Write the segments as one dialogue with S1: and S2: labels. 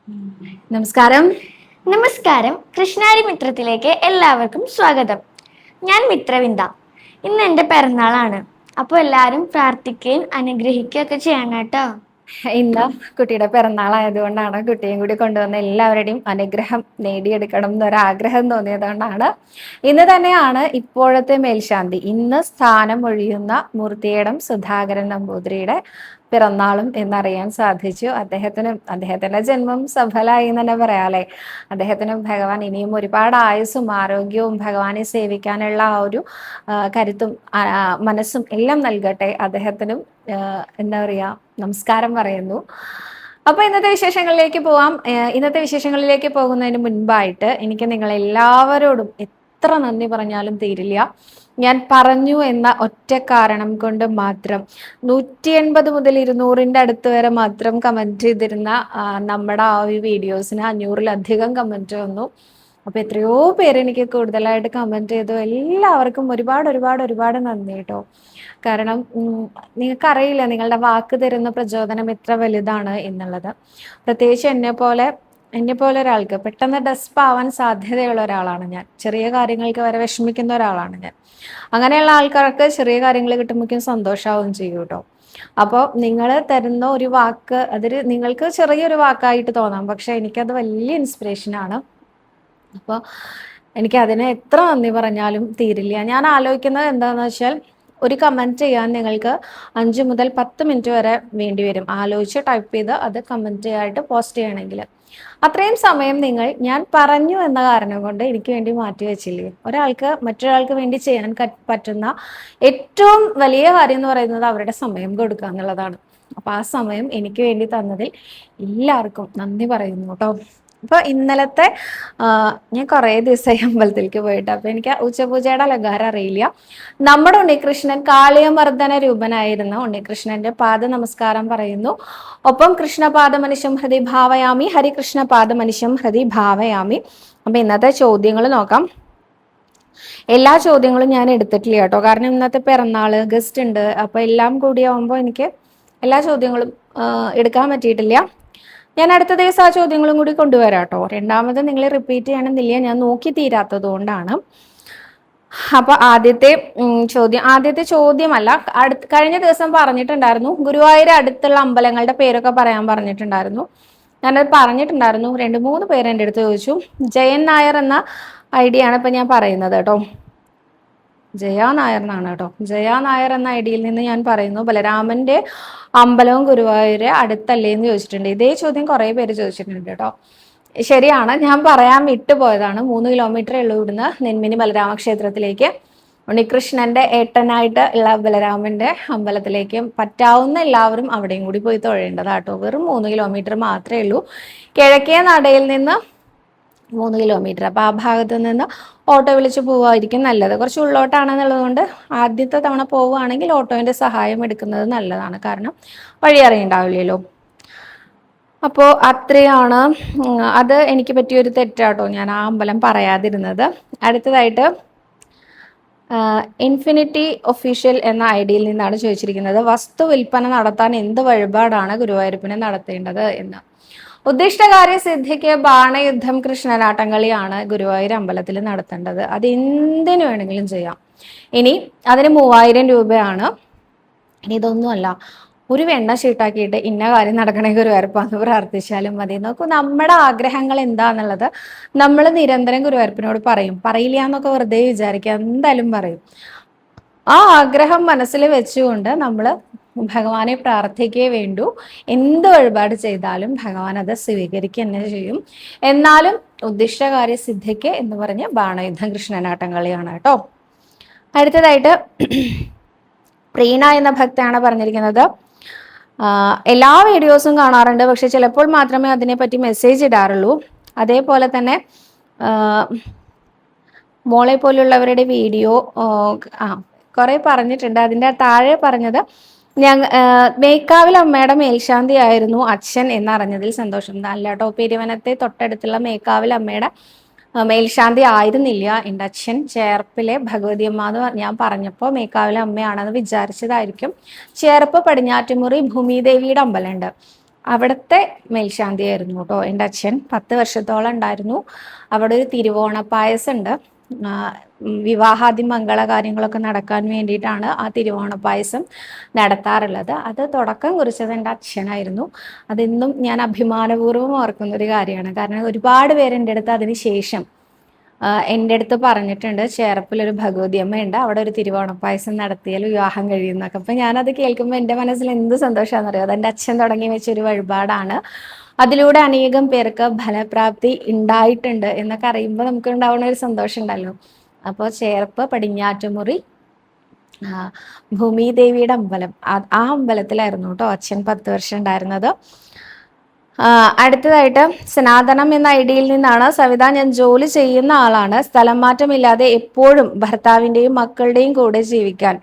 S1: നമസ്കാരം.
S2: നമസ്കാരം. കൃഷ്ണാരി മിത്രത്തിലേക്ക് എല്ലാവർക്കും സ്വാഗതം. ഞാൻ മിത്രവിന്ദ. ഇന്ന് എൻ്റെ പിറന്നാളാണ്. അപ്പോൾ എല്ലാവരും പ്രാർത്ഥിക്കുകയും അനുഗ്രഹിക്കുകയൊക്കെ ചെയ്യണം കേട്ടോ.
S1: ഇന്ന് കുട്ടിയുടെ പിറന്നാളായതുകൊണ്ടാണ് കുട്ടിയും കൂടി കൊണ്ടുവന്ന എല്ലാവരുടെയും അനുഗ്രഹം നേടിയെടുക്കണം എന്നൊരാഗ്രഹം തോന്നിയതുകൊണ്ടാണ്. ഇന്ന് തന്നെയാണ് ഇപ്പോഴത്തെ മേൽശാന്തി, ഇന്ന് സ്ഥാനം ഒഴിയുന്ന മൂർത്തിയേടം സുധാകരൻ നമ്പൂതിരിയുടെ പിറന്നാളും എന്നറിയാൻ സാധിച്ചു. അദ്ദേഹത്തിന്റെ ജന്മം സഫലമായി എന്ന് തന്നെ പറയാല്ലേ. അദ്ദേഹത്തിന് ഭഗവാൻ ഇനിയും ഒരുപാട് ആയുസ്സും ആരോഗ്യവും ഭഗവാനെ സേവിക്കാനുള്ള ആ ഒരു കരുത്തും മനസ്സും എല്ലാം നൽകട്ടെ. അദ്ദേഹത്തിനും എന്താ പറയാ, നമസ്കാരം പറയുന്നു. അപ്പൊ ഇന്നത്തെ വിശേഷങ്ങളിലേക്ക് പോവാം. ഇന്നത്തെ വിശേഷങ്ങളിലേക്ക് പോകുന്നതിന് മുൻപായിട്ട് എനിക്ക് നിങ്ങൾ എല്ലാവരോടും എത്ര നന്ദി പറഞ്ഞാലും തീരില്ല. ഞാൻ പറഞ്ഞു എന്ന ഒറ്റ കാരണം കൊണ്ട് മാത്രം 180 മുതൽ 200ന്റെ അടുത്ത് വരെ മാത്രം കമന്റ് ചെയ്തിരുന്ന നമ്മുടെ ആ ഒരു വീഡിയോസിന് 500-ലധികം കമന്റ് വന്നു. അപ്പൊ എത്രയോ പേര് എനിക്ക് കൂടുതലായിട്ട് കമന്റ് ചെയ്തു. എല്ലാവർക്കും ഒരുപാട് ഒരുപാട് ഒരുപാട് നന്ദി കേട്ടോ. കാരണം നിങ്ങൾക്കറിയില്ല നിങ്ങളുടെ വാക്ക് തരുന്ന പ്രചോദനം എത്ര വലുതാണ് എന്നുള്ളത്. പ്രത്യേകിച്ച് എന്നെ പോലെ ഒരാൾക്ക് പെട്ടെന്ന് ഡെസ്പ് ആവാൻ സാധ്യതയുള്ള ഒരാളാണ് ഞാൻ. ചെറിയ കാര്യങ്ങൾക്ക് വരെ വിഷമിക്കുന്ന ഒരാളാണ് ഞാൻ. അങ്ങനെയുള്ള ആൾക്കാർക്ക് ചെറിയ കാര്യങ്ങൾ കിട്ടുമ്പോഴേക്കും സന്തോഷമാവുകയും ചെയ്യും കേട്ടോ. അപ്പോൾ നിങ്ങൾ തരുന്ന ഒരു വാക്ക്, അതൊരു നിങ്ങൾക്ക് ചെറിയൊരു വാക്കായിട്ട് തോന്നാം, പക്ഷെ എനിക്കത് വലിയ ഇൻസ്പിറേഷനാണ്. അപ്പോൾ എനിക്ക് അതിനെ എത്ര നന്ദി പറഞ്ഞാലും തീരില്ല. ഞാൻ ആലോചിക്കുന്നത് എന്താണെന്ന് വെച്ചാൽ, ഒരു കമൻറ്റ് ചെയ്യാൻ നിങ്ങൾക്ക് 5 മുതൽ 10 മിനിറ്റ് വരെ വേണ്ടി വരും. ആലോചിച്ച് ടൈപ്പ് ചെയ്ത് അത് കമൻറ്റ് ആയിട്ട് പോസ്റ്റ് ചെയ്യണമെങ്കിൽ അത്രയും സമയം നിങ്ങൾ ഞാൻ പറഞ്ഞു എന്ന കാരണം കൊണ്ട് എനിക്ക് വേണ്ടി മാറ്റി വെച്ചില്ലേ. ഒരാൾക്ക് മറ്റൊരാൾക്ക് വേണ്ടി ചെയ്യാൻ പറ്റുന്ന ഏറ്റവും വലിയ കാര്യം എന്ന് പറയുന്നത് അവരുടെ സമയം കൊടുക്കുക എന്നുള്ളതാണ്. അപ്പൊ ആ സമയം എനിക്ക് വേണ്ടി തന്നതിൽ എല്ലാവർക്കും നന്ദി പറയുന്നു കേട്ടോ. അപ്പൊ ഇന്നലത്തെ ഞാൻ കുറേ ദിവസമായി അമ്പലത്തിലേക്ക് പോയിട്ട്, അപ്പൊ എനിക്ക് ഉച്ചപൂജയുടെ അലങ്കാരം അറിയില്ല. നമ്മുടെ ഉണ്ണികൃഷ്ണൻ കാളിയമർദ്ദന രൂപനായിരുന്ന ഉണ്ണികൃഷ്ണന്റെ പാദ നമസ്കാരം പറയുന്നു. ഒപ്പം കൃഷ്ണപാദമനിശം ഹൃദി ഭാവയാമി, ഹരികൃഷ്ണപാദമനിശം ഹൃദി ഭാവയാമി. അപ്പൊ ഇന്നത്തെ ചോദ്യങ്ങൾ നോക്കാം. എല്ലാ ചോദ്യങ്ങളും ഞാൻ എടുത്തിട്ടില്ല കേട്ടോ, കാരണം ഇന്നത്തെ പിറന്നാള്, ഗസ്റ്റ് ഉണ്ട്. അപ്പൊ എല്ലാം കൂടിയാവുമ്പോൾ എനിക്ക് എല്ലാ ചോദ്യങ്ങളും എടുക്കാൻ പറ്റിയിട്ടില്ല. ഞാൻ അടുത്ത ദിവസം ആ ചോദ്യങ്ങളും കൂടി കൊണ്ടുവരാം കേട്ടോ. രണ്ടാമത് നിങ്ങൾ റിപ്പീറ്റ് ചെയ്യണമെന്നില്ല, ഞാൻ നോക്കി തീരാത്തത് കൊണ്ടാണ്. അപ്പൊ ആദ്യത്തെ ചോദ്യമല്ല, കഴിഞ്ഞ ദിവസം പറഞ്ഞിട്ടുണ്ടായിരുന്നു ഗുരുവായൂർ അടുത്തുള്ള അമ്പലങ്ങളുടെ പേരൊക്കെ പറയാൻ പറഞ്ഞിട്ടുണ്ടായിരുന്നു. ഞാനത് പറഞ്ഞിട്ടുണ്ടായിരുന്നു. 2-3 പേര് എൻ്റെ അടുത്ത് ചോദിച്ചു. ജയൻ നായർ എന്ന ഐഡിയ ആണ് ഇപ്പൊ ഞാൻ പറയുന്നത് കേട്ടോ. ജയ നായർ എന്നാണ് കേട്ടോ. ജയ നായർ എന്ന ഐഡിയിൽ നിന്ന് ഞാൻ പറയുന്നു, ബലരാമന്റെ അമ്പലവും ഗുരുവായൂര് അടുത്തല്ലേ എന്ന് ചോദിച്ചിട്ടുണ്ട്. ഇതേ ചോദ്യം കുറെ പേര് ചോദിച്ചിട്ടുണ്ട് കേട്ടോ. ശരിയാണ്, ഞാൻ പറയാൻ വിട്ടുപോയതാണ്. 3 കിലോമീറ്റർ ഉള്ളൂ ഇവിടുന്ന് നെന്മിനി ബലരാമ ക്ഷേത്രത്തിലേക്ക്. ഉണ്ണികൃഷ്ണന്റെ ഏട്ടനായിട്ട് ഉള്ള ബലരാമന്റെ അമ്പലത്തിലേക്ക് പറ്റാവുന്ന എല്ലാവരും അവിടെയും കൂടി പോയി തൊഴേണ്ടതാട്ടോ. വെറും 3 കിലോമീറ്റർ മാത്രമേ ഉള്ളൂ. കിഴക്കേ നടയിൽ നിന്ന് 3 കിലോമീറ്റർ. അപ്പൊ ആ ഭാഗത്ത് നിന്ന് ഓട്ടോ വിളിച്ച് പോവായിരിക്കും നല്ലത്. കുറച്ച് ഉള്ളോട്ടാണെന്നുള്ളത് കൊണ്ട് ആദ്യത്തെ തവണ പോവുകയാണെങ്കിൽ ഓട്ടോന്റെ സഹായം എടുക്കുന്നത് നല്ലതാണ്, കാരണം വഴി അറിയണ്ടാവില്ലല്ലോ. അപ്പോൾ അത്രയാണ്. അത് എനിക്ക് പറ്റിയൊരു തെറ്റാട്ടോ, ഞാൻ ആ അമ്പലം പറയാതിരുന്നത്. അടുത്തതായിട്ട് ഇൻഫിനിറ്റി ഒഫീഷ്യൽ എന്ന ഐഡിയിൽ നിന്നാണ് ചോദിച്ചിരിക്കുന്നത്, വസ്തു വിൽപ്പന നടത്താൻ എന്ത് വഴിപാടാണ് ഗുരുവായൂരപ്പന് നടത്തേണ്ടത് എന്ന്. ഉദ്ദിഷ്ടകാര്യ സിദ്ധിക്ക് ബാണയുദ്ധം, കൃഷ്ണനാട്ടംകളിയാണ് ഗുരുവായൂർ അമ്പലത്തിൽ നടത്തേണ്ടത്. അത് എന്തിനു വേണമെങ്കിലും ചെയ്യാം. ഇനി അതിന് 3000 രൂപയാണ്. ഇനി ഇതൊന്നുമല്ല, ഒരു വെണ്ണ ഷീട്ടാക്കിയിട്ട് ഇന്ന കാര്യം നടക്കണേ ഗുരുവായൂരപ്പാന്ന് പ്രാർത്ഥിച്ചാലും മതി. നോക്കൂ, നമ്മുടെ ആഗ്രഹങ്ങൾ എന്താന്നുള്ളത് നമ്മൾ നിരന്തരം ഗുരുവായൂരപ്പനോട് പറയില്ല എന്നൊക്കെ വെറുതെ വിചാരിക്കുക, എന്തായാലും പറയും. ആ ആഗ്രഹം മനസ്സിൽ വെച്ചുകൊണ്ട് നമ്മൾ ഭഗവാനെ പ്രാർത്ഥിക്കേ വേണ്ടൂ. എന്ത് വഴിപാട് ചെയ്താലും ഭഗവാൻ അത് സ്വീകരിക്കുക തന്നെ ചെയ്യും. എന്നാലും ഉദ്ദിഷ്ടകാര്യ സിദ്ധിക്ക് എന്ന് പറഞ്ഞ് ബാണയുദ്ധം, കൃഷ്ണനാട്ടം കളിയാണ് കേട്ടോ. അടുത്തതായിട്ട് പ്രീണ എന്ന ഭക്തയാണ് പറഞ്ഞിരിക്കുന്നത്, എല്ലാ വീഡിയോസും കാണാറുണ്ട്, പക്ഷെ ചിലപ്പോൾ മാത്രമേ അതിനെപ്പറ്റി മെസ്സേജ് ഇടാറുള്ളൂ. അതേപോലെ തന്നെ മോളെ പോലുള്ളവരുടെ വീഡിയോ കുറെ പറഞ്ഞിട്ടുണ്ട്. അതിൻ്റെ താഴെ പറഞ്ഞത്, മേക്കാവിൽ അമ്മയുടെ മേൽശാന്തി ആയിരുന്നു അച്ഛൻ എന്നറിഞ്ഞതിൽ സന്തോഷം. അല്ല കേട്ടോ, പെരുവനത്തെ തൊട്ടടുത്തുള്ള മേക്കാവിൽ അമ്മയുടെ മേൽശാന്തി ആയിരുന്നില്ല എൻ്റെ അച്ഛൻ. ചേർപ്പിലെ ഭഗവതി അമ്മ എന്ന് ഞാൻ പറഞ്ഞപ്പോൾ മേക്കാവിലെ അമ്മയാണെന്ന് വിചാരിച്ചതായിരിക്കും. ചേർപ്പ് പടിഞ്ഞാറ്റുമുറി ഭൂമിദേവിയുടെ അമ്പലമുണ്ട്, അവിടുത്തെ മേൽശാന്തിയായിരുന്നു കേട്ടോ എൻ്റെ അച്ഛൻ. 10 വർഷത്തോളം ഉണ്ടായിരുന്നു. അവിടെ ഒരു തിരുവോണ പായസം ഉണ്ട്. വിവാഹാദി മംഗള കാര്യങ്ങളൊക്കെ നടക്കാൻ വേണ്ടിയിട്ടാണ് ആ തിരുവോണ പായസം നടത്താറുള്ളത്. അത് തുടക്കം കുറിച്ചത് എൻ്റെ അച്ഛനായിരുന്നു. അതെന്നും ഞാൻ അഭിമാനപൂർവ്വം ഓർക്കുന്ന ഒരു കാര്യമാണ്. കാരണം ഒരുപാട് പേര് എൻ്റെ അടുത്ത് അതിന് ശേഷം എൻ്റെ അടുത്ത് പറഞ്ഞിട്ടുണ്ട്, ചേർപ്പിലൊരു ഭഗവതി അമ്മയുണ്ട്, അവിടെ ഒരു തിരുവോണപ്പായസം നടത്തിയാൽ വിവാഹം കഴിയുന്നൊക്കെ. അപ്പം ഞാനത് കേൾക്കുമ്പോൾ എൻ്റെ മനസ്സിൽ എന്ത് സന്തോഷമാണെന്ന് അറിയാം. അതെൻ്റെ അച്ഛൻ തുടങ്ങി വെച്ചൊരു വഴിപാടാണ്. അതിലൂടെ അനേകം പേർക്ക് ഫലപ്രാപ്തി ഉണ്ടായിട്ടുണ്ട് എന്നൊക്കെ അറിയുമ്പോൾ നമുക്ക് ഉണ്ടാവുന്ന ഒരു സന്തോഷം ഉണ്ടല്ലോ. അപ്പോൾ ചേർപ്പ് പടിഞ്ഞാറ്റുമുറി ഭൂമിദേവിയുടെ അമ്പലം, ആ അമ്പലത്തിലായിരുന്നു കേട്ടോ അച്ഛൻ 10 വർഷം ഉണ്ടായിരുന്നത്. അടുത്തതായിട്ട് സനാതനം എന്ന ഐഡിയിൽ നിന്നാണ് സവിത. ഞാൻ ജോലി ചെയ്യുന്ന ആളാണ്. സ്ഥലം മാറ്റമില്ലാതെ എപ്പോഴും ഭർത്താവിൻ്റെയും മക്കളുടെയും കൂടെ ജീവിക്കാൻ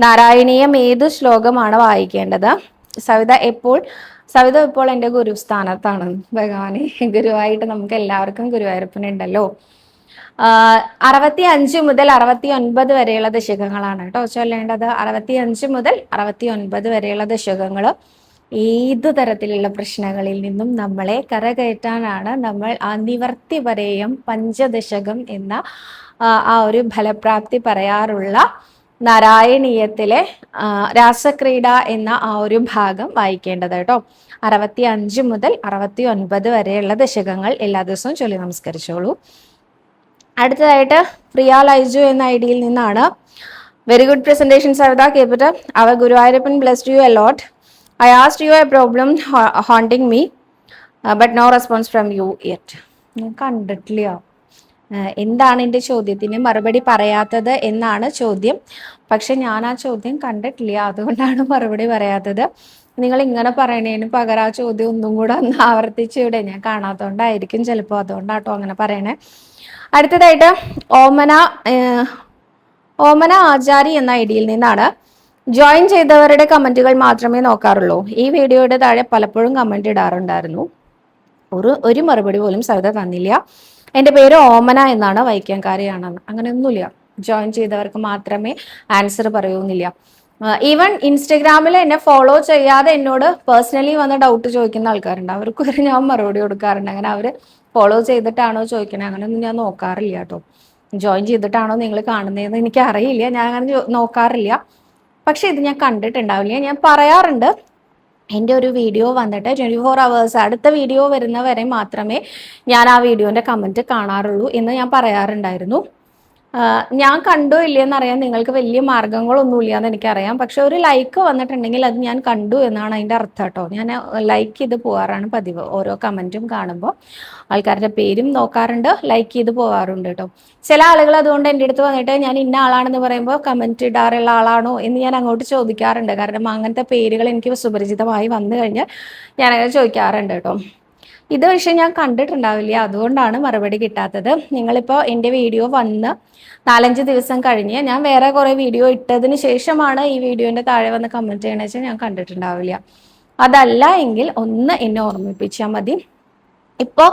S1: നാരായണീയം ഏത് ശ്ലോകമാണ് വായിക്കേണ്ടത്? സവിത ഇപ്പോൾ എൻ്റെ ഗുരുസ്ഥാനത്താണ്. ഭഗവാനെ, ഗുരുവായിട്ട് നമുക്ക് എല്ലാവർക്കും ഗുരുവായൂരപ്പനുണ്ടല്ലോ. 65 മുതൽ 69 വരെയുള്ള ദശകങ്ങളാണ് കേട്ടോ ചൊല്ലേണ്ടത്. 65 മുതൽ 69 വരെയുള്ള ദശകങ്ങൾ ഏത് തരത്തിലുള്ള പ്രശ്നങ്ങളിൽ നിന്നും നമ്മളെ കരകയറ്റാനാണ് നമ്മൾ ആ നിവർത്തി വരെയും പഞ്ചദശകം എന്ന ആ ഒരു ഫലപ്രാപ്തി പറയാറുള്ള നാരായണീയത്തിലെ രാസക്രീഡ എന്ന ആ ഒരു ഭാഗം വായിക്കേണ്ടത് കേട്ടോ. 65 മുതൽ 69 വരെയുള്ള ദശകങ്ങൾ എല്ലാ ദിവസവും ചൊല്ലി നമസ്കരിച്ചോളൂ. അടുത്തതായിട്ട് പ്രിയ ലൈജു എന്ന ഐഡിയിൽ നിന്നാണ്. Very good presentation Savitha, keep it up. Our Guruvayurappan blessed you a lot. I asked you a problem haunting me, but no response from you yet. ഞാൻ കണ്ടിട്ടില്ല. എന്താണ് എൻ്റെ ചോദ്യത്തിന് മറുപടി പറയാത്തത് എന്നാണ് ചോദ്യം. പക്ഷെ ഞാൻ ആ ചോദ്യം കണ്ടിട്ടില്ല, അതുകൊണ്ടാണ് മറുപടി പറയാത്തത്. നിങ്ങൾ ഇങ്ങനെ പറയണേന് പകരം ആ ചോദ്യം ഒന്നും കൂടെ ഒന്ന് ആവർത്തിച്ചിവിടെ. ഞാൻ കാണാത്തതുകൊണ്ടായിരിക്കും ചിലപ്പോൾ, അതുകൊണ്ടാട്ടോ അങ്ങനെ പറയണേ. അടുത്തതായിട്ട് ഓമന ആചാരി എന്ന ഐഡിയിൽ നിന്നാണ്. ജോയിൻ ചെയ്തവരുടെ കമന്റുകൾ മാത്രമേ നോക്കാറുള്ളൂ. ഈ വീഡിയോയുടെ താഴെ പലപ്പോഴും കമന്റ് ഇടാറുണ്ടായിരുന്നു. ഒരു മറുപടി പോലും സവിത തന്നില്ല. എൻ്റെ പേര് ഓമന എന്നാണ്, വൈക്കംകാരിയാണെന്ന്. അങ്ങനെയൊന്നുമില്ല. ജോയിൻ ചെയ്തവർക്ക് മാത്രമേ ആൻസർ പറയുന്നില്ല. ഈവൻ ഇൻസ്റ്റഗ്രാമിൽ എന്നെ ഫോളോ ചെയ്യാതെ എന്നോട് പേഴ്സണലി വന്ന് ഡൗട്ട് ചോദിക്കുന്ന ആൾക്കാരുണ്ട്. അവർക്ക് വരെ ഞാൻ മറുപടി കൊടുക്കാറുണ്ട്. അങ്ങനെ അവർ ഫോളോ ചെയ്തിട്ടാണോ ചോദിക്കണേ, അങ്ങനെയൊന്നും ഞാൻ നോക്കാറില്ല കേട്ടോ. ജോയിൻ ചെയ്തിട്ടാണോ നിങ്ങൾ കാണുന്നതെന്ന് എനിക്ക് അറിയില്ല, ഞാൻ അങ്ങനെ നോക്കാറില്ല. പക്ഷെ ഇത് ഞാൻ കണ്ടിട്ടുണ്ടാവില്ല. ഞാൻ പറയാറുണ്ട്, എൻ്റെ ഒരു വീഡിയോ വന്നിട്ട് 24 hours അടുത്ത വീഡിയോ വരുന്നവരെ മാത്രമേ ഞാൻ ആ വീഡിയോൻ്റെ കമൻറ്റ് കാണാറുള്ളൂ എന്ന് ഞാൻ പറയാറുണ്ടായിരുന്നു. ഞാൻ കണ്ടോ ഇല്ലയെന്ന് അറിയാൻ നിങ്ങൾക്ക് വലിയ മാർഗങ്ങളൊന്നുമില്ല എന്ന് എനിക്കറിയാം. പക്ഷെ ഒരു ലൈക്ക് വന്നിട്ടുണ്ടെങ്കിൽ അത് ഞാൻ കണ്ടു എന്നാണ് അതിൻ്റെ അർത്ഥം കേട്ടോ. ഞാൻ ലൈക്ക് ചെയ്ത് പോകാറാണ് പതിവ്. ഓരോ കമൻറ്റും കാണുമ്പോൾ ആൾക്കാരുടെ പേരും നോക്കാറുണ്ട്, ലൈക്ക് ചെയ്ത് പോകാറുണ്ട് കേട്ടോ. ചില ആളുകൾ അതുകൊണ്ട് എൻ്റെ അടുത്ത് വന്നിട്ട് ഞാൻ ഇന്ന ആളാണെന്ന് പറയുമ്പോൾ കമൻറ്റ് ഇടാറുള്ള ആളാണോ എന്ന് ഞാൻ അങ്ങോട്ട് ചോദിക്കാറുണ്ട്. കാരണം അങ്ങനത്തെ പേരുകൾ എനിക്ക് സുപരിചിതമായി വന്നു കഴിഞ്ഞാൽ ഞാനങ്ങനെ ചോദിക്കാറുണ്ട് കേട്ടോ. ഇത് പക്ഷേ ഞാൻ കണ്ടിട്ടുണ്ടാവില്ല, അതുകൊണ്ടാണ് മറുപടി കിട്ടാത്തത്. നിങ്ങളിപ്പോൾ എൻ്റെ വീഡിയോ വന്ന് 4-5 ദിവസം കഴിഞ്ഞ് ഞാൻ വേറെ കുറേ വീഡിയോ ഇട്ടതിന് ശേഷമാണ് ഈ വീഡിയോൻ്റെ താഴെ വന്ന് കമൻറ്റ് ചെയ്യണമെന്ന് വെച്ചാൽ ഞാൻ കണ്ടിട്ടുണ്ടാവില്ല. അതല്ല എങ്കിൽ ഒന്ന് എന്നെ ഓർമ്മിപ്പിച്ചാൽ മതി. ഇപ്പോൾ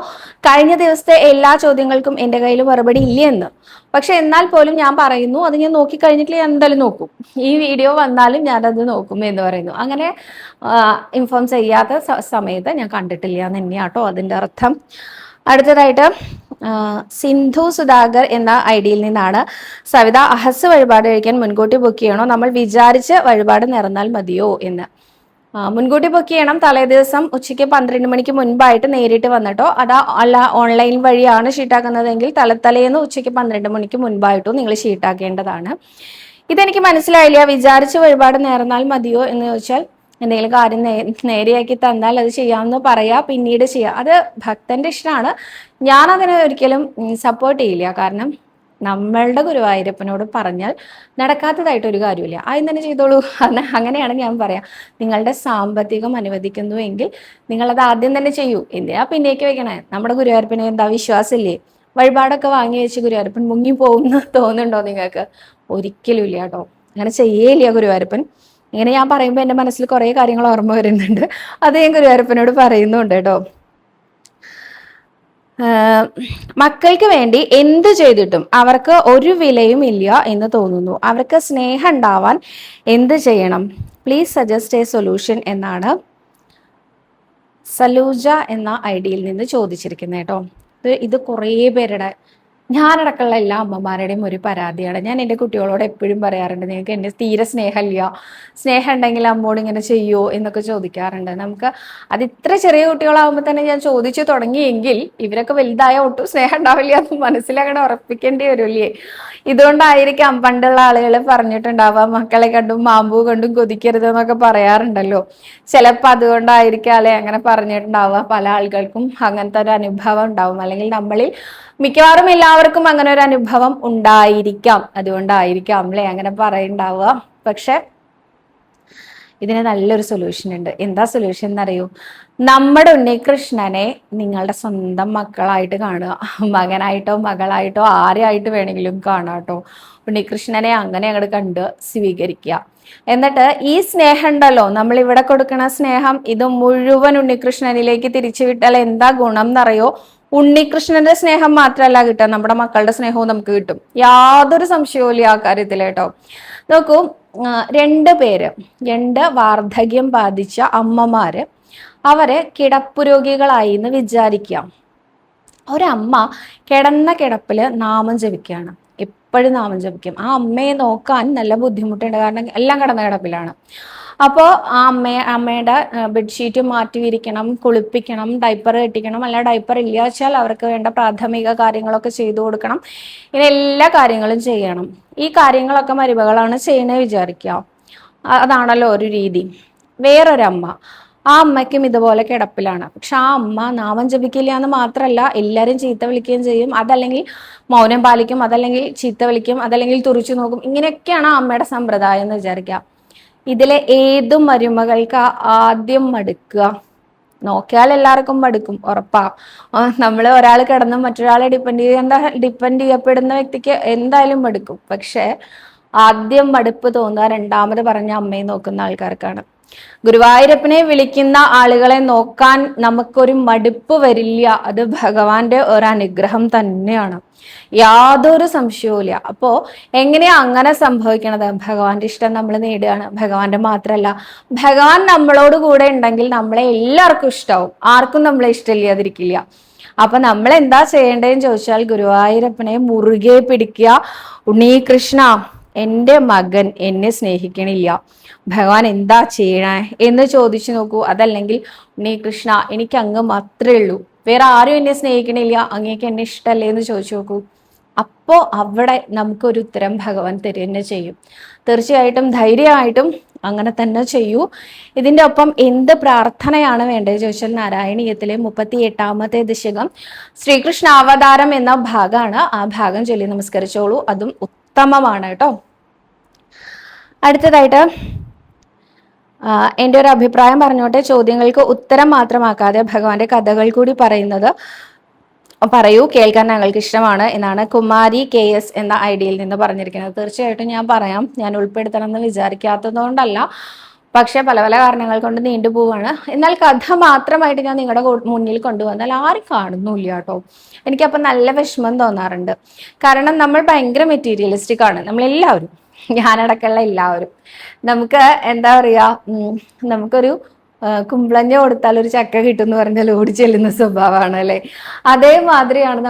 S1: കഴിഞ്ഞ ദിവസത്തെ എല്ലാ ചോദ്യങ്ങൾക്കും എൻ്റെ കയ്യിൽ മറുപടി ഇല്ലെന്ന്. പക്ഷെ എന്നാൽ പോലും ഞാൻ പറയുന്നു, അത് ഞാൻ നോക്കിക്കഴിഞ്ഞിട്ട് ഞാൻ എന്തായാലും നോക്കും. ഈ വീഡിയോ വന്നാലും ഞാനത് നോക്കും എന്ന് പറയുന്നു. അങ്ങനെ ഇൻഫോം ചെയ്യാത്ത സമയത്ത് ഞാൻ കണ്ടിട്ടില്ല എന്ന് തന്നെയാട്ടോ അതിൻ്റെ അർത്ഥം. അടുത്തതായിട്ട് സിന്ധു സുധാകർ എന്ന ഐഡിയിൽ നിന്നാണ്. സവിത, അഹസ് വഴിപാട് കഴിക്കാൻ മുൻകൂട്ടി ബുക്ക് ചെയ്യണോ, നമ്മൾ വിചാരിച്ച് വഴിപാട് നേർന്നാൽ മതിയോ എന്ന്. മുൻകൂട്ടി ബുക്ക് ചെയ്യണം. തലേ ദിവസം ഉച്ചയ്ക്ക് 12 മണിക്ക് മുൻപായിട്ട് നേരിട്ട് വന്നിട്ടോ, അല്ല ഓൺലൈൻ വഴിയാണ് ഷീട്ടാക്കുന്നതെങ്കിൽ തലേന്ന് ഉച്ചയ്ക്ക് 12 മണിക്ക് മുൻപായിട്ടോ നിങ്ങൾ ഷീട്ടാക്കേണ്ടതാണ്. ഇതെനിക്ക് മനസ്സിലായില്ല. വിചാരിച്ച് വഴിപാട് നേർന്നാൽ മതിയോ എന്ന് ചോദിച്ചാൽ, എന്തെങ്കിലും കാര്യം നേരെയാക്കി തന്നാൽ അത് ചെയ്യാമെന്ന് പറയാ, പിന്നീട് ചെയ്യാം. അത് ഭക്തന്റെ ഇഷ്ടമാണ്. ഞാനതിനെ ഒരിക്കലും സപ്പോർട്ട് ചെയ്യില്ല. കാരണം നമ്മളുടെ ഗുരുവായൂരപ്പനോട് പറഞ്ഞാൽ നടക്കാത്തതായിട്ടൊരു കാര്യമില്ല. ആദ്യം തന്നെ ചെയ്തോളൂ. അങ്ങനെയാണ് ഞാൻ പറയാം. നിങ്ങളുടെ സാമ്പത്തികം അനുവദിക്കുന്നുവെങ്കിൽ നിങ്ങളത് ആദ്യം തന്നെ ചെയ്യൂ. എന്തിനാ പിന്നേക്ക് വെക്കണേ? നമ്മുടെ ഗുരുവായൂരപ്പനെ എന്താ വിശ്വാസമില്ലേ? വഴിപാടൊക്കെ വാങ്ങി വെച്ച് ഗുരുവായൂരപ്പൻ മുങ്ങി പോകുമെന്ന് തോന്നുന്നുണ്ടോ നിങ്ങൾക്ക്? ഒരിക്കലും ഇല്ല കേട്ടോ. അങ്ങനെ ചെയ്യേയില്ല ഗുരുവായൂരപ്പൻ. ഇങ്ങനെ ഞാൻ പറയുമ്പോൾ എൻ്റെ മനസ്സിൽ കുറേ കാര്യങ്ങൾ ഓർമ്മ വരുന്നുണ്ട്. അത് ഞാൻ ഗുരുവായൂരപ്പനോട് പറയുന്നുണ്ട് കേട്ടോ. മക്കൾക്ക് വേണ്ടി എന്ത് ചെയ്തിട്ടും അവർക്ക് ഒരു വിലയും ഇല്ല എന്ന് തോന്നുന്നു. അവർക്ക് സ്നേഹം ഉണ്ടാവാൻ എന്ത് ചെയ്യണം? പ്ലീസ് സജസ്റ്റ് എ സൊല്യൂഷൻ എന്നാണ്. സലൂജ എന്ന ഐഡിയിൽ നിന്ന് ചോദിച്ചിരിക്കുന്നത് കേട്ടോ. ഇത് കുറേ പേരുടെ, ഞാനടക്കമുള്ള എല്ലാ അമ്മമാരുടെയും ഒരു പരാതിയാണ്. ഞാൻ എൻ്റെ കുട്ടികളോട് എപ്പോഴും പറയാറുണ്ട്, നിങ്ങൾക്ക് എന്നെ തീരെ സ്നേഹമില്ല, സ്നേഹം ഉണ്ടെങ്കിൽ അമ്മോട് ഇങ്ങനെ ചെയ്യുമോ എന്നൊക്കെ ചോദിക്കാറുണ്ട്. നമുക്ക് അത് ഇത്ര ചെറിയ കുട്ടികളാകുമ്പോൾ തന്നെ ഞാൻ ചോദിച്ചു തുടങ്ങിയെങ്കിൽ ഇവരൊക്കെ വലുതായ ഒട്ടും സ്നേഹം ഉണ്ടാവില്ല എന്ന് മനസ്സിലങ്ങനെ ഉറപ്പിക്കേണ്ടി വരില്ലേ. ഇതുകൊണ്ടായിരിക്കാം പണ്ടുള്ള ആളുകൾ പറഞ്ഞിട്ടുണ്ടാവാം, മക്കളെ കണ്ടും മാമ്പൂ കണ്ടും കൊതിക്കരുത് എന്നൊക്കെ പറയാറുണ്ടല്ലോ. ചിലപ്പോൾ അതുകൊണ്ടായിരിക്കാം അല്ലെ അങ്ങനെ പറഞ്ഞിട്ടുണ്ടാവുക. പല ആളുകൾക്കും അങ്ങനത്തെ ഒരു അനുഭവം ഉണ്ടാവും, അല്ലെങ്കിൽ നമ്മളിൽ മിക്കവാറും എല്ലാവർക്കും അങ്ങനെ ഒരു അനുഭവം ഉണ്ടായിരിക്കാം. അതുകൊണ്ടായിരിക്കാം അല്ലേ അങ്ങനെ പറയുണ്ടാവുക. പക്ഷെ ഇതിന് നല്ലൊരു സൊല്യൂഷൻ ഉണ്ട്. എന്താ സൊല്യൂഷൻ എന്നറിയൂ? നമ്മുടെ ഉണ്ണികൃഷ്ണനെ നിങ്ങളുടെ സ്വന്തം മക്കളായിട്ട് കാണുക. മകനായിട്ടോ മകളായിട്ടോ ആരെയായിട്ട് വേണമെങ്കിലും കാണാം കേട്ടോ. ഉണ്ണികൃഷ്ണനെ അങ്ങനെ അങ്ങോട്ട് കണ്ട് സ്വീകരിക്കുക. എന്നിട്ട് ഈ സ്നേഹം ഉണ്ടല്ലോ, നമ്മൾ ഇവിടെ കൊടുക്കുന്ന സ്നേഹം, ഇത് മുഴുവൻ ഉണ്ണികൃഷ്ണനിലേക്ക് തിരിച്ചു വിട്ടാൽ എന്താ ഗുണം എന്നറിയോ? ഉണ്ണികൃഷ്ണന്റെ സ്നേഹം മാത്രമല്ല കിട്ടുക, നമ്മുടെ മക്കളുടെ സ്നേഹവും നമുക്ക് കിട്ടും. യാതൊരു സംശയവും ഇല്ല ആ കാര്യത്തിൽ കേട്ടോ. നോക്കൂ, രണ്ട് വാർദ്ധക്യം ബാധിച്ച അമ്മമാര്, അവരെ കിടപ്പുരോഗികളായി എന്ന് വിചാരിക്കാം. ഒരമ്മ കിടന്ന കിടപ്പില് നാമം ജപിക്കുകയാണ്, എപ്പോഴും നാമം ജപിക്കും. ആ അമ്മയെ നോക്കാൻ നല്ല ബുദ്ധിമുട്ടുണ്ട്, കാരണം എല്ലാം കിടന്ന കിടപ്പിലാണ്. അപ്പോൾ ആ അമ്മയുടെ ബെഡ്ഷീറ്റ് മാറ്റി വിരിക്കണം, കുളിപ്പിക്കണം, ഡൈപ്പർ കെട്ടിക്കണം, അല്ല ഡൈപ്പർ ഇല്ല വെച്ചാൽ അവർക്ക് വേണ്ട പ്രാഥമിക കാര്യങ്ങളൊക്കെ ചെയ്തു കൊടുക്കണം. ഇങ്ങനെ എല്ലാ കാര്യങ്ങളും ചെയ്യണം. ഈ കാര്യങ്ങളൊക്കെ മരുമകളാണ് ചെയ്യണേ വിചാരിക്കുക. അതാണല്ലോ ഒരു രീതി. വേറൊരമ്മ, ആ അമ്മയ്ക്കും ഇതുപോലെ കിടപ്പിലാണ്. പക്ഷെ ആ അമ്മ നാമം ജപിക്കില്ല എന്ന് മാത്രമല്ല, എല്ലാവരും ചീത്ത വിളിക്കുകയും ചെയ്യും. അതല്ലെങ്കിൽ മൗനം പാലിക്കും, അതല്ലെങ്കിൽ ചീത്ത വിളിക്കും, അതല്ലെങ്കിൽ തുറിച്ചു നോക്കും. ഇങ്ങനെയൊക്കെയാണ് ആ അമ്മയുടെ സമ്പ്രദായം എന്ന് വിചാരിക്കുക. ഇതിലെ ഏതും മരുമകൾക്ക് ആദ്യം മടുക്കുക? നോക്കിയാൽ എല്ലാവർക്കും മടുക്കും, ഉറപ്പാ. നമ്മൾ ഒരാൾ കിടന്ന് മറ്റൊരാളെ ഡിപ്പെൻഡ് ചെയ്യപ്പെടുന്ന വ്യക്തിക്ക് എന്തായാലും മടുക്കും. പക്ഷെ ആദ്യം മടുപ്പ് തോന്നുക രണ്ടാമത് പറഞ്ഞ അമ്മയെ നോക്കുന്ന ആൾക്കാർക്കാണ്. ഗുരുവായൂരപ്പനെ വിളിക്കുന്ന ആളുകളെ നോക്കാൻ നമുക്കൊരു മടുപ്പ് വരില്ല. അത് ഭഗവാന്റെ ഒരു അനുഗ്രഹം തന്നെയാണ്, യാതൊരു സംശയവുമില്ല. അപ്പോ എങ്ങനെയാ അങ്ങനെ സംഭവിക്കണത്? ഭഗവാന്റെ ഇഷ്ടം നമ്മൾ നേടുകയാണ്. ഭഗവാന്റെ മാത്രമല്ല, ഭഗവാൻ നമ്മളോട് കൂടെ ഉണ്ടെങ്കിൽ നമ്മളെ എല്ലാവർക്കും ഇഷ്ടാവും, ആർക്കും നമ്മളെ ഇഷ്ടമില്ലാതിരിക്കില്ല. അപ്പൊ നമ്മൾ എന്താ ചെയ്യേണ്ടതെന്ന് ചോദിച്ചാൽ, ഗുരുവായൂരപ്പനെ മുറുകെ പിടിക്കുക. ഉണ്ണീകൃഷ്ണ, എൻ്റെ മകൻ എന്നെ സ്നേഹിക്കണില്ല, ഭഗവാൻ എന്താ ചെയ്യണേ എന്ന് ചോദിച്ചു നോക്കൂ. അതല്ലെങ്കിൽ ഉണ്ണീകൃഷ്ണ, എനിക്ക് അങ്ങ് മാത്രമേ ഉള്ളൂ, വേറെ ആരും എന്നെ സ്നേഹിക്കണില്ല, അങ്ങേക്ക് എന്നെ ഇഷ്ടമല്ലേ എന്ന് ചോദിച്ചു നോക്കൂ. അപ്പോൾ അവിടെ നമുക്കൊരു ഉത്തരം ഭഗവാൻ തരുക ചെയ്യും. തീർച്ചയായിട്ടും ധൈര്യമായിട്ടും അങ്ങനെ തന്നെ ചെയ്യൂ. ഇതിൻ്റെ ഒപ്പം എന്ത് പ്രാർത്ഥനയാണ് വേണ്ടത് ചോദിച്ചാൽ, നാരായണീയത്തിലെ 38ാമത്തെ ദശകം ശ്രീകൃഷ്ണ അവതാരം എന്ന ഭാഗമാണ്. ആ ഭാഗം ചൊല്ലി നമസ്കരിച്ചോളൂ, അതും ഉത്തമമാണ് കേട്ടോ. അടുത്തതായിട്ട് എൻ്റെ ഒരു അഭിപ്രായം പറഞ്ഞോട്ടെ. ചോദ്യങ്ങൾക്ക് ഉത്തരം മാത്രമാക്കാതെ ഭഗവാന്റെ കഥകൾ കൂടി പറയൂ, കേൾക്കാൻ ഞങ്ങൾക്ക് ഇഷ്ടമാണ് എന്നാണ് കുമാരി KS എന്ന ഐഡിയിൽ നിന്ന് പറഞ്ഞിരിക്കുന്നത്. തീർച്ചയായിട്ടും ഞാൻ പറയാം, ഞാൻ ഉൾപ്പെടുത്തണം എന്ന് വിചാരിക്കാത്തതുകൊണ്ടല്ല, പക്ഷെ പല പല കാരണങ്ങൾ കൊണ്ട് നീണ്ടുപോവാണ്. എന്നാൽ കഥ മാത്രമായിട്ട് ഞാൻ നിങ്ങളുടെ മുന്നിൽ കൊണ്ടുവന്നാൽ ആരും കാണുന്നില്ല കേട്ടോ. എനിക്കപ്പം നല്ല വിഷമം തോന്നാറുണ്ട്. കാരണം നമ്മൾ ഭയങ്കര മെറ്റീരിയലിസ്റ്റിക് ആണ്, നമ്മളെല്ലാവരും, ഞാനടക്കമുള്ള എല്ലാവരും. നമുക്ക് എന്താ പറയാ, നമുക്കൊരു കുമ്പളഞ്ഞ കൊടുത്താൽ ഒരു ചക്ക കിട്ടും എന്ന് പറഞ്ഞാൽ ഓടി ചെല്ലുന്ന സ്വഭാവമാണ് അല്ലേ. അതേമാതിരിയാണ്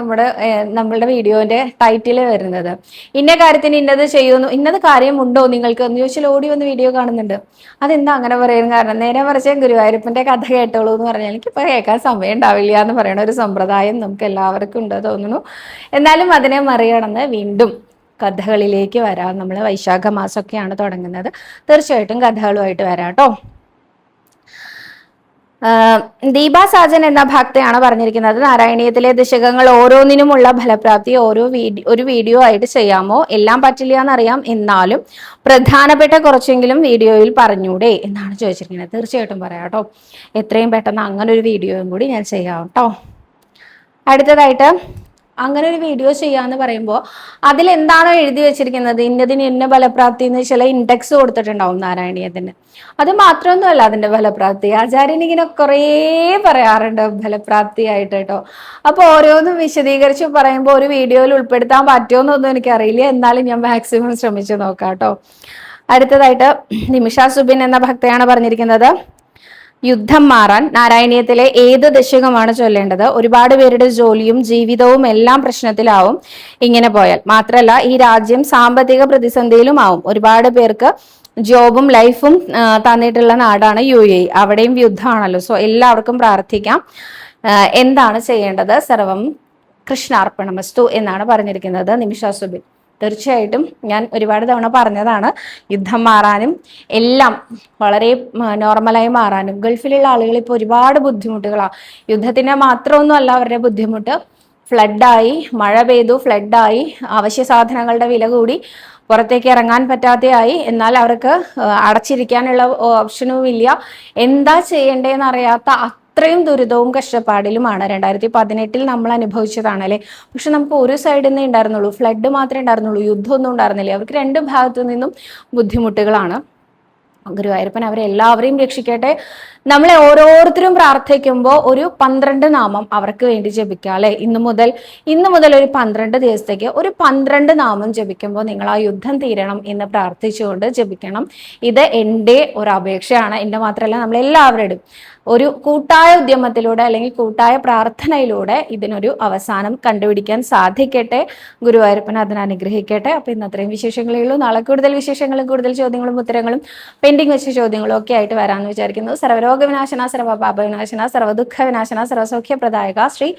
S1: നമ്മളുടെ വീഡിയോന്റെ ടൈറ്റിൽ വരുന്നത്. ഇന്ന കാര്യത്തിന് ഇന്നത് ചെയ്യുന്നു, ഇന്നത് കാര്യമുണ്ടോ നിങ്ങൾക്ക് എന്ന് ചോദിച്ചാൽ ഓടി വന്ന് വീഡിയോ കാണുന്നുണ്ട്. അതെന്താ അങ്ങനെ പറയാൻ കാരണം? നേരെ മറിച്ച് ഗുരുവായൂരപ്പന്റെ കഥ കേട്ടോളൂ എന്ന് പറഞ്ഞാൽ എനിക്കിപ്പോ കേൾക്കാൻ സമയം ഉണ്ടാവില്ല എന്ന് പറയുന്ന ഒരു സമ്പ്രദായം നമുക്ക് എല്ലാവർക്കും ഉണ്ട് തോന്നുന്നു. എന്നാലും അതിനെ മറികടന്ന് വീണ്ടും കഥകളിലേക്ക് വരാം. നമ്മൾ വൈശാഖ മാസമൊക്കെയാണ് തുടങ്ങുന്നത്. തീർച്ചയായിട്ടും കഥകളുമായിട്ട് വരാം കേട്ടോ. ദീപ സാജൻ എന്ന ഭക്തയാണ് പറഞ്ഞിരിക്കുന്നത്, നാരായണീയത്തിലെ ദശകങ്ങൾ ഓരോന്നിനുമുള്ള ഫലപ്രാപ്തി ഒരു വീഡിയോ ആയിട്ട് ചെയ്യാമോ? എല്ലാം പറ്റില്ല എന്നറിയാം, എന്നാലും പ്രധാനപ്പെട്ട കുറച്ചെങ്കിലും വീഡിയോയിൽ പറഞ്ഞൂടെ എന്നാണ് ചോദിച്ചിരിക്കുന്നത്. തീർച്ചയായിട്ടും പറയാം കേട്ടോ, എത്രയും പെട്ടെന്ന് അങ്ങനെ ഒരു വീഡിയോയും കൂടി ഞാൻ ചെയ്യാം കേട്ടോ. അടുത്തതായിട്ട്, അങ്ങനെ ഒരു വീഡിയോ ചെയ്യാന്ന് പറയുമ്പോൾ അതിലെന്താണോ എഴുതി വെച്ചിരിക്കുന്നത്, ഇന്നതിന് ഇന്ന ഫലപ്രാപ്തി എന്ന് ചില ഇൻഡെക്സ് കൊടുത്തിട്ടുണ്ടാവും നാരായണീയത്തിന്. അത് മാത്രമൊന്നുമല്ല അതിന്റെ ഫലപ്രാപ്തി, ആചാര്യൻ ഇങ്ങനെ കുറേ പറയാറുണ്ട് ഫലപ്രാപ്തി ആയിട്ട് കേട്ടോ. അപ്പൊ ഓരോന്നും വിശദീകരിച്ച് പറയുമ്പോൾ ഒരു വീഡിയോയിൽ ഉൾപ്പെടുത്താൻ പറ്റുമോന്നൊന്നും എനിക്കറിയില്ല, എന്നാലും ഞാൻ മാക്സിമം ശ്രമിച്ചു നോക്കാം കേട്ടോ. അടുത്തതായിട്ട് നിമിഷ സുബിൻ എന്ന ഭക്തയാണ് പറഞ്ഞിരിക്കുന്നത്, യുദ്ധം മാറാൻ നാരായണീയത്തിലെ ഏത് ദശകമാണ് ചൊല്ലേണ്ടത്? ഒരുപാട് പേരുടെ ജോലിയും ജീവിതവും എല്ലാം പ്രശ്നത്തിലാവും ഇങ്ങനെ പോയാൽ. മാത്രമല്ല ഈ രാജ്യം സാമ്പത്തിക പ്രതിസന്ധിയിലും ആവും. ഒരുപാട് പേർക്ക് ജോബും ലൈഫും തന്നിട്ടുള്ള നാടാണ് UAE. അവിടെയും യുദ്ധമാണല്ലോ. സോ എല്ലാവർക്കും പ്രാർത്ഥിക്കാം. എന്താണ് ചെയ്യേണ്ടത്? സർവം കൃഷ്ണാർപ്പണമസ്തു എന്നാണ് പറഞ്ഞിരിക്കുന്നത് നിമിഷ സുബിൻ. തീർച്ചയായിട്ടും ഞാൻ ഒരുപാട് തവണ പറഞ്ഞതാണ്, യുദ്ധം മാറാനും എല്ലാം വളരെ നോർമലായി മാറാനും. ഗൾഫിലുള്ള ആളുകൾ ഇപ്പോൾ ഒരുപാട് ബുദ്ധിമുട്ടുകളാണ്. യുദ്ധത്തിന്റെ മാത്രമൊന്നും അല്ല അവരുടെ ബുദ്ധിമുട്ട്. ഫ്ലഡായി, മഴ പെയ്തു, ഫ്ലഡായി, അവശ്യ സാധനങ്ങളുടെ വില കൂടി, പുറത്തേക്ക് ഇറങ്ങാൻ പറ്റാതെയായി. എന്നാൽ അവർക്ക് അടച്ചിരിക്കാനുള്ള ഓപ്ഷനും ഇല്ല. എന്താ ചെയ്യേണ്ടതെന്ന് അറിയാത്ത അത്രയും ദുരിതവും കഷ്ടപ്പാടിലുമാണ്. 2018 നമ്മൾ അനുഭവിച്ചതാണ് അല്ലെ. പക്ഷെ നമുക്ക് ഒരു സൈഡിൽ നിന്നേ ഉണ്ടായിരുന്നുള്ളൂ, ഫ്ലഡ് മാത്രമേ ഉണ്ടായിരുന്നുള്ളൂ, യുദ്ധമൊന്നും ഉണ്ടായിരുന്നില്ല. അവർക്ക് രണ്ട് ഭാഗത്തു നിന്നും ബുദ്ധിമുട്ടുകളാണ്. ഗുരുവായൂരപ്പൻ അവരെല്ലാവരെയും രക്ഷിക്കട്ടെ. നമ്മളെ ഓരോരുത്തരും പ്രാർത്ഥിക്കുമ്പോൾ ഒരു 12 നാമം അവർക്ക് വേണ്ടി ജപിക്കുക അല്ലെ. ഇന്ന് മുതൽ ഒരു 12 ദിവസത്തേക്ക് ഒരു 12 നാമം ജപിക്കുമ്പോൾ നിങ്ങൾ ആ യുദ്ധം തീരണം എന്ന് പ്രാർത്ഥിച്ചുകൊണ്ട് ജപിക്കണം. ഇത് എൻ്റെ ഒരു അപേക്ഷയാണ്. എൻ്റെ മാത്രമല്ല നമ്മളെല്ലാവരുടെയും ഒരു കൂട്ടായ ഉദ്യമത്തിലൂടെ അല്ലെങ്കിൽ കൂട്ടായ പ്രാർത്ഥനയിലൂടെ ഇതിനൊരു അവസാനം കണ്ടുപിടിക്കാൻ സാധിക്കട്ടെ. ഗുരുവായൂരപ്പൻ അതിനെ അനുഗ്രഹിക്കട്ടെ. അപ്പൊ ഇന്ന് അത്രയും വിശേഷങ്ങളേ ഉള്ളൂ. നാളെ കൂടുതൽ വിശേഷങ്ങളും കൂടുതൽ ചോദ്യങ്ങളും ഉത്തരങ്ങളും പെൻഡിങ് വെച്ച ചോദ്യങ്ങളും ഒക്കെ ആയിട്ട് വരാമെന്ന് വിചാരിക്കുന്നു. സർവ്വരോഗവിനാശന, സർവ്വപാപവിനാശന, സർവ്വദുഃഖ വിനാശന, സർവ്വസൗഖ്യപ്രദായക ശ്രീ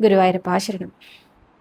S1: ഗുരുവായൂരപ്പ ശരണം.